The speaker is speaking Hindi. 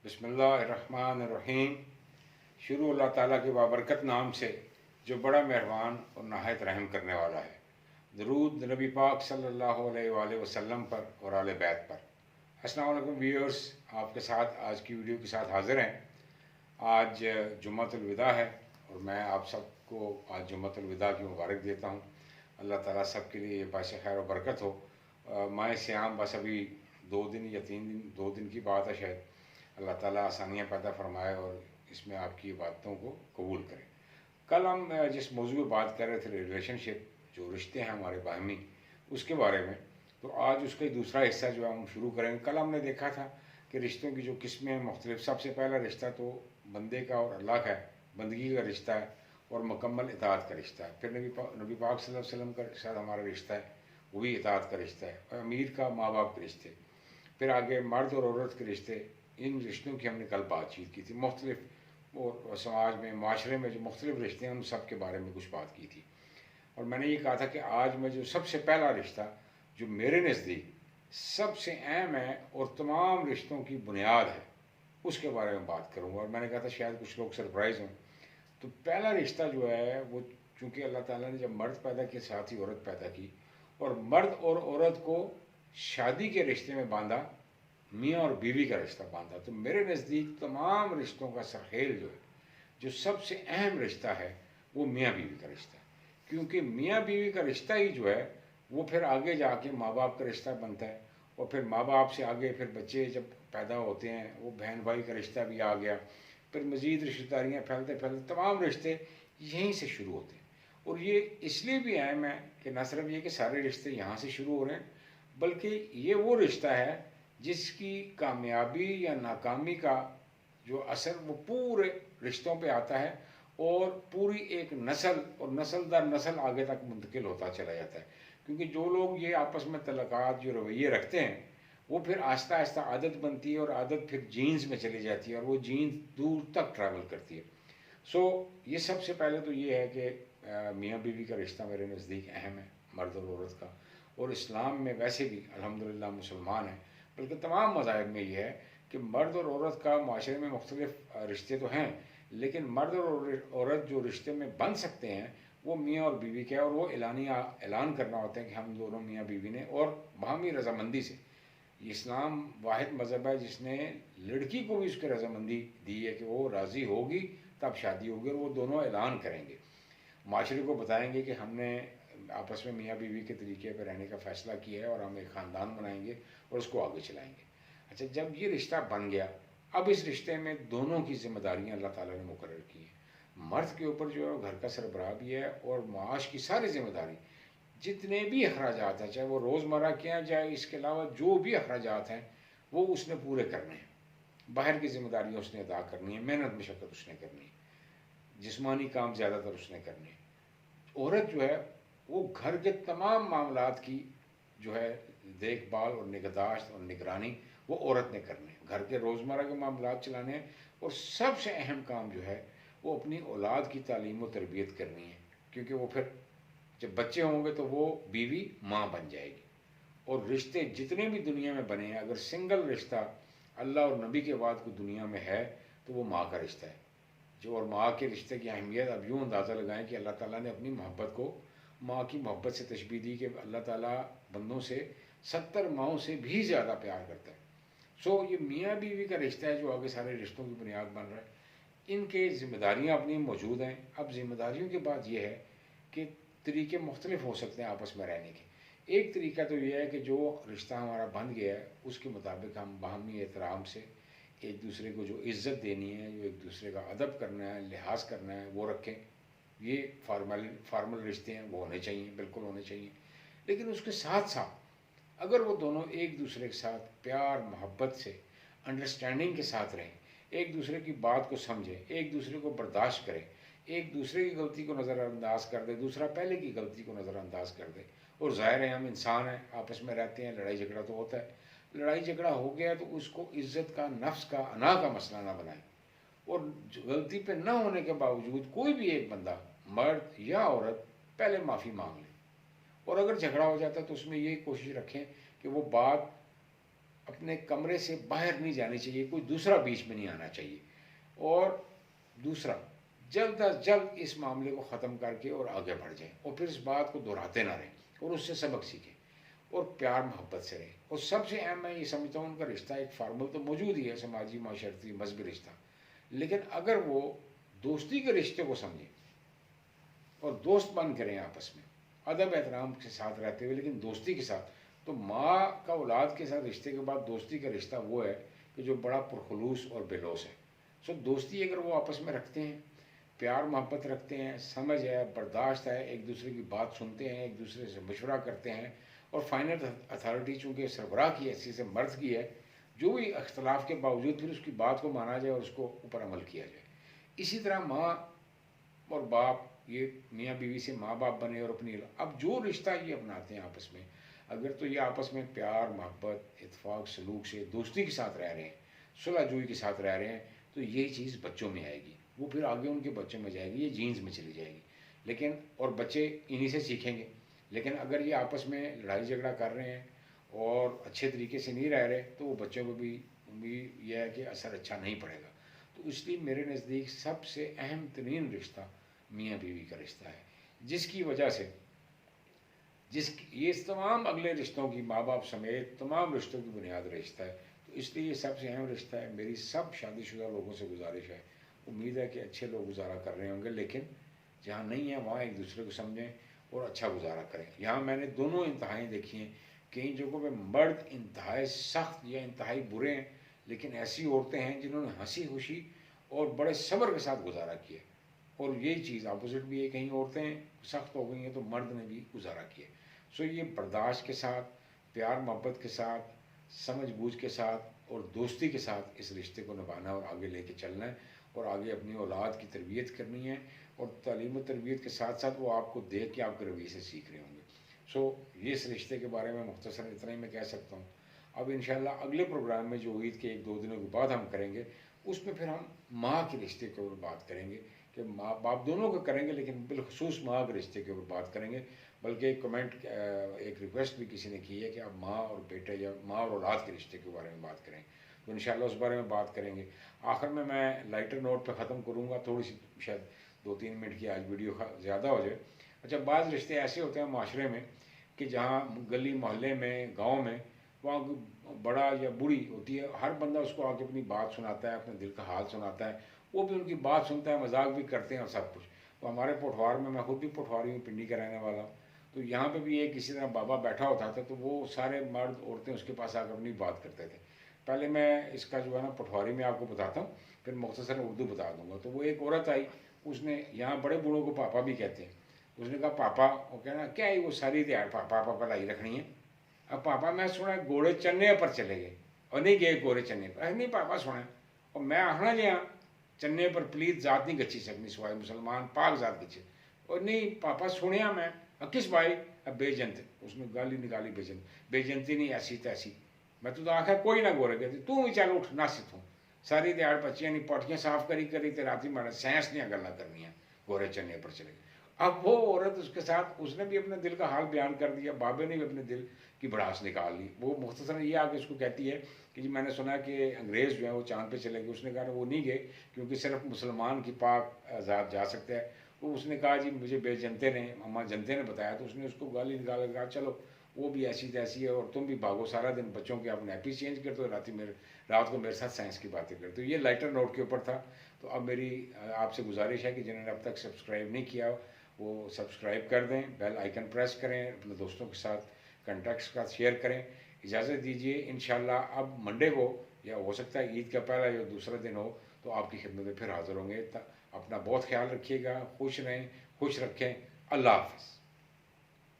बिस्मिल्लाहिर्रहमानिर्रहीम। शुरू अल्लाह ताला के बाबरकत नाम से जो बड़ा मेहरबान और नहायत रहम करने वाला है। दरूद नबी पाक सल्लल्लाहु अलैहि वसल्लम पर और आले बैत पर। अस्सलाम वालेकुम व्यूअर्स, आपके साथ आज की वीडियो के साथ हाज़िर हैं। आज जुम्मतुल विदा है और मैं आप सबको आज जुम्मतुल विदा की मुबारक देता हूँ। अल्लाह ताला सब के लिए बाश खैर और बरकत हो। माह सियाम बस अभी 2 दिन या 3 दिन, 2 दिन की बात है शायद। अल्लाह ताला आसानियाँ पैदा फरमाए और इसमें आपकी बातों को कबूल करे। कल हम जिस मौजू पर बात कर रहे थे, रिलेशनशिप, जो रिश्ते हैं हमारे बाहमी, उसके बारे में, तो आज उसका दूसरा हिस्सा जो है हम शुरू करेंगे। कल हमने देखा था कि रिश्तों की जो किस्में हैं मुख्तलिफ। सबसे पहला रिश्ता तो बंदे का और अल्लाह का है, बंदगी का रिश्ता है और मुकम्मल इताअत का रिश्ता है। फिर नबी पाक सल्लल्लाहु अलैहि वसल्लम का साथ हमारा रिश्ता है, वो भी इताअत का रिश्ता है। और अमीर का माँ बाप के रिश्ते, फिर आगे मर्द और औरत के रिश्ते। इन रिश्तों की हमने कल बातचीत की थी। मुख्तलिफ और समाज में, माशरे में जो मुख्तलिफ रिश्ते हैं उन सब के बारे में कुछ बात की थी। और मैंने ये कहा था कि आज मैं जो सबसे पहला रिश्ता जो मेरे नज़दीक सबसे अहम है और तमाम रिश्तों की बुनियाद है, उसके बारे में बात करूँगा। और मैंने कहा था शायद कुछ लोग सरप्राइज़ हों। तो पहला रिश्ता जो है वो, चूँकि अल्लाह ताला ने जब मर्द पैदा किए साथ ही औरत पैदा की, और मर्द और औरत को शादी के रिश्ते में बांधा, मियाँ और बीवी का रिश्ता बांधा। तो मेरे नज़दीक तमाम रिश्तों का सरखेल जो है, जो सबसे अहम रिश्ता है, वो मियाँ बीवी का रिश्ता है। क्योंकि मियाँ बीवी का रिश्ता ही जो है वो फिर आगे जाके माँ बाप का रिश्ता बनता है, और फिर माँ बाप से आगे फिर बच्चे जब पैदा होते हैं वो बहन भाई का रिश्ता भी आ गया। फिर मज़ीद रिश्तेदारियाँ फैलते फैलते तमाम रिश्ते यहीं से शुरू होते हैं। और ये इसलिए भी अहम है कि न सिर्फ ये कि सारे रिश्ते यहाँ से शुरू हो रहे हैं, बल्कि ये वो रिश्ता है जिसकी कामयाबी या नाकामी का जो असर वो पूरे रिश्तों पे आता है, और पूरी एक नस्ल और नस्ल दर नस्ल आगे तक मुंतकिल होता चला जाता है। क्योंकि जो लोग ये आपस में तल्लुकात, जो रवैये रखते हैं, वो फिर आहिस्ता आहिस्ता आदत बनती है और आदत फिर जीन्स में चली जाती है और वो जीन्स दूर तक ट्रैवल करती है। सो ये सबसे पहले तो ये है कि मियाँ बीवी का रिश्ता मेरे नज़दीक अहम है, मर्द और औरत का। और इस्लाम में वैसे भी अल्हम्दुलिल्लाह मुसलमान हैं, बल्कि तमाम मज़ाहिब में ये है कि मर्द और औरत का माशरे में मुख्तलिफ रिश्ते तो हैं, लेकिन मर्द और औरत जो रिश्ते में बन सकते हैं वो मियाँ और बीवी के हैं। और वो ऐलान करना होता है कि हम दोनों मियाँ बीवी ने, और बाहमी रजामंदी से। इस्लाम वाहिद मज़हब है जिसने लड़की को भी उसकी रजामंदी दी है कि वो राज़ी होगी तब शादी होगी, और वो दोनों ऐलान करेंगे, माशरे को बताएंगे कि हमने आपस में मियाँ बीवी के तरीके पर रहने का फ़ैसला किया है और हम एक ख़ानदान बनाएंगे और उसको आगे चलाएंगे। अच्छा, जब ये रिश्ता बन गया, अब इस रिश्ते में दोनों की जिम्मेदारियाँ अल्लाह ताला ने मुकर्रर की हैं। मर्द के ऊपर जो है घर का सरबराह भी है और माश की सारी जिम्मेदारी, जितने भी अखराजात हैं, चाहे वो रोज़मर्रा के हैं, चाहे इसके अलावा जो भी अखराजात हैं, वो उसने पूरे करने हैं। बाहर की जिम्मेदारियाँ उसने अदा करनी है, मेहनत मशक्क़त उसने करनी है, जिस्मानी काम ज़्यादातर उसने करने हैं। औरत जो है वो घर के तमाम मामलात की जो है देखभाल और निगहदाश्त और निगरानी वो औरत ने करनी है। घर के रोज़मर्रा के मामलात चलाने हैं, और सबसे अहम काम जो है वो अपनी औलाद की तालीम व तरबियत करनी है। क्योंकि वो फिर जब बच्चे होंगे तो वो बीवी माँ बन जाएगी। और रिश्ते जितने भी दुनिया में बने हैं, अगर सिंगल रिश्ता अल्लाह और नबी के बाद को दुनिया में है तो वो माँ का रिश्ता है। जो और माँ के रिश्ते की अहमियत अब यूँ अंदाज़ा लगाएं कि अल्लाह ताला ने अपनी मोहब्बत को माँ की मोहब्बत से तशबीह दी कि अल्लाह ताला बंदों से 70 माओं से भी ज़्यादा प्यार करता है। सो ये मियाँ बीवी का रिश्ता है जो आगे सारे रिश्तों की बुनियाद बन रहा है। इनके ज़िम्मेदारियाँ अपनी मौजूद हैं। अब ज़िम्मेदारियों के बाद ये है कि तरीके मुख्तलिफ हो सकते हैं आपस में रहने के। एक तरीका तो ये है कि जो रिश्ता हमारा बन गया है उसके मुताबिक हम बाहमी एहतराम से एक दूसरे को जो इज़्ज़त देनी है, जो एक दूसरे का अदब करना है, लिहाज करना है, वो रखें। ये फार्मल रिश्ते हैं, वो होने चाहिए, बिल्कुल होने चाहिए। लेकिन उसके साथ साथ अगर वो दोनों एक दूसरे के साथ प्यार मोहब्बत से, अंडरस्टैंडिंग के साथ रहें, एक दूसरे की बात को समझें, एक दूसरे को बर्दाश्त करें, एक दूसरे की गलती को नज़रअंदाज कर दे, दूसरा पहले की गलती को नज़रअंदाज कर दे। और ज़ाहिर है हम इंसान हैं, आपस में रहते हैं, लड़ाई झगड़ा तो होता है। लड़ाई झगड़ा हो गया तो उसको इज़्ज़त का, नफ्स का, अना का मसला ना बनाएं। और गलती पे ना होने के बावजूद कोई भी एक बंदा, मर्द या औरत, पहले माफ़ी मांग ले। और अगर झगड़ा हो जाता है तो उसमें ये कोशिश रखें कि वो बात अपने कमरे से बाहर नहीं जानी चाहिए, कोई दूसरा बीच में नहीं आना चाहिए। और दूसरा, जल्द अज जल्द इस मामले को ख़त्म करके और आगे बढ़ जाएं, और फिर इस बात को दोहराते ना रहें, और उससे सबक सीखें, और प्यार मोहब्बत से रहें। और सबसे अहम मैं ये समझता हूँ, उनका रिश्ता एक फार्मूल तो मौजूद ही है, समाजी, माशरती, मजहबी रिश्ता, लेकिन अगर वो दोस्ती के रिश्ते को समझें और दोस्त बन करें आपस में, अदब एहतराम के साथ रहते हुए लेकिन दोस्ती के साथ, तो माँ का औलाद के साथ रिश्ते के बाद दोस्ती का रिश्ता वो है कि जो बड़ा पुरखलूस और बेलोस है। सो दोस्ती अगर वो आपस में रखते हैं, प्यार मोहब्बत रखते हैं, समझ है, बर्दाश्त है, एक दूसरे की बात सुनते हैं, एक दूसरे से मशवरा करते हैं, और फाइनल अथॉरिटी चूँकि सरबराह की हैसियत से मर्द की है, जो भी अख्तलाफ के बावजूद फिर उसकी बात को माना जाए और उसको ऊपर अमल किया जाए। इसी तरह माँ और बाप, ये मियाँ बीवी से माँ बाप बने और अपनी अब जो रिश्ता ये अपनाते हैं आपस में, अगर तो ये आपस में प्यार मोहब्बत इत्फाक सलूक से दोस्ती के साथ रह रहे हैं, सुलह जुई के साथ रह रहे हैं, तो ये चीज़ बच्चों में आएगी, वो फिर आगे उनके बच्चों में जाएगी, ये जीन्स में चली जाएगी। लेकिन और बच्चे इन्हीं से सीखेंगे। लेकिन अगर ये आपस में लड़ाई झगड़ा कर रहे हैं और अच्छे तरीके से नहीं रह रहे, तो वो बच्चों को भी यह है कि असर अच्छा नहीं पड़ेगा। तो इसलिए मेरे नज़दीक सबसे अहम तरीन रिश्ता मियाँ बीवी का रिश्ता है, जिसकी वजह से ये तमाम अगले रिश्तों की, माँ बाप समेत तमाम रिश्तों की बुनियाद रिश्ता है। तो इसलिए ये सबसे अहम रिश्ता है। मेरी सब शादीशुदा लोगों से गुजारिश है, उम्मीद है कि अच्छे लोग गुजारा कर रहे होंगे, लेकिन जहाँ नहीं है वहाँ एक दूसरे को समझें और अच्छा गुजारा करें। यहाँ मैंने दोनों इंतहाएँ देखी हैं। कई जगहों पे मर्द इंतहाई सख्त या इंतहाई बुरे हैं, लेकिन ऐसी औरतें हैं जिन्होंने हंसी खुशी और बड़े सब्र के साथ गुजारा किया। और यही चीज़ अपोजिट भी है, कहीं औरतें सख्त हो गई हैं तो मर्द ने भी गुजारा किया। सो ये बर्दाश्त के साथ, प्यार मोहब्बत के साथ, समझ बूझ के साथ और दोस्ती के साथ इस रिश्ते को निभाना और आगे लेके चलना है, और आगे अपनी औलाद की तरबियत करनी है, और तालीम और तरबियत के साथ साथ वो आपको देख के आपके रवैये से सीख रहे होंगे। सो ये इस रिश्ते के बारे में मुख्तसर इतना ही मैं कह सकता हूँ। अब इंशाल्लाह अगले प्रोग्राम में जो ईद के 1-2 दिनों के बाद हम करेंगे, उसमें फिर हम माँ के रिश्ते के ऊपर बात करेंगे, कि माँ बाप दोनों को करेंगे, लेकिन बिलखसूस माँ के रिश्ते के ऊपर बात करेंगे। बल्कि एक कमेंट, एक रिक्वेस्ट भी किसी ने की है कि आप माँ और बेटे या माँ और औलाद के रिश्ते के बारे में बात करें, तो इंशाल्लाह उस बारे में बात करेंगे। आखिर में मैं लाइटर नोट पर ख़त्म करूँगा, थोड़ी सी शायद 2-3 मिनट की आज वीडियो ज़्यादा हो जाए। अच्छा, बाज़ रिश्ते ऐसे होते हैं माशरे में कि जहाँ गली मोहल्ले में, गाँव में, वहाँ बड़ा या बूढ़ी होती है, हर बंदा उसको आके अपनी बात सुनाता है, अपने दिल का हाल सुनाता है, वो भी उनकी बात सुनता है, मजाक भी करते हैं और सब कुछ। तो हमारे पोठवार में, मैं खुद भी पोठवारी हूँ, पिंडी का रहने वाला, तो यहाँ पे भी एक इसी तरह बाबा बैठा होता था, तो वो सारे मर्द औरतें उसके पास आकर अपनी बात करते थे। पहले मैं इसका जो है ना पठवारी में आपको बताता हूँ, फिर मुख्तसर उर्दू बता दूंगा। तो वो एक औरत आई, उसने, यहाँ बड़े बूढ़ों को पापा भी कहते हैं, उसने कहा पापा, वो कहना क्या है वो सारी दिहाड़ पापा पापा लाई रखनी है। अब पापा मैं सुना घोड़े चन्ने पर चले गए, और नहीं गए घोड़े चन्ने पर, नहीं पापा सुना, और मैं आखना लिया चन्ने पर प्लीज जात नहीं गच्छी सकनी, सिवाय मुसलमान पाक जात गच्छे, और नहीं पापा सुनिया मैं, किस भाई, अब बेजंत, उसने गाली निकाली, बेजंती नहीं ऐसी तैसी, मैं तो आखिर कोई ना गोरे कहती, तू भी चल उठ नासित हूँ, सारी दिहाड़ बच्चियां नहीं पॉटियां साफ करी करी तो राती मारा सैंस नहीं गल्ला करनी है, गोरे चन्ने पर चले। अब वो औरत उसके साथ, उसने भी अपने दिल का हाल बयान कर दिया, बाबे ने भी अपने दिल की भड़ास निकाल ली। वो मुख्तसर ये आके उसको कहती है कि जी मैंने सुना कि अंग्रेज़ जो है वो चांद पे चले गए। उसने कहा वो नहीं गए, क्योंकि सिर्फ मुसलमान की पाक आज़ाद जा सकता है। तो उसने कहा जी मुझे बेजनते ने, अम्मा जनते ने बताया। तो उसने उसको गाली निकाल कहा चलो वो भी ऐसी तैसी है, और तुम भी भागो सारा दिन बच्चों के अपने नैपी चेंज करते हो, रात को मेरे साथ साइंस की बातें करते हो। ये लाइटर नोट के ऊपर था। तो अब मेरी आपसे गुजारिश है कि जिन्होंने अब तक सब्सक्राइब नहीं किया वो सब्सक्राइब कर दें, बेल आइकन प्रेस करें, अपने दोस्तों के साथ कॉन्टैक्ट्स का शेयर करें। इजाज़त दीजिए, इंशाल्लाह अब मंडे को, या हो सकता है ईद का पहला या दूसरा दिन हो, तो आपकी खिदमत में फिर हाज़िर होंगे। अपना बहुत ख्याल रखिएगा, खुश रहें, खुश रखें। अल्लाह हाफ़िज़।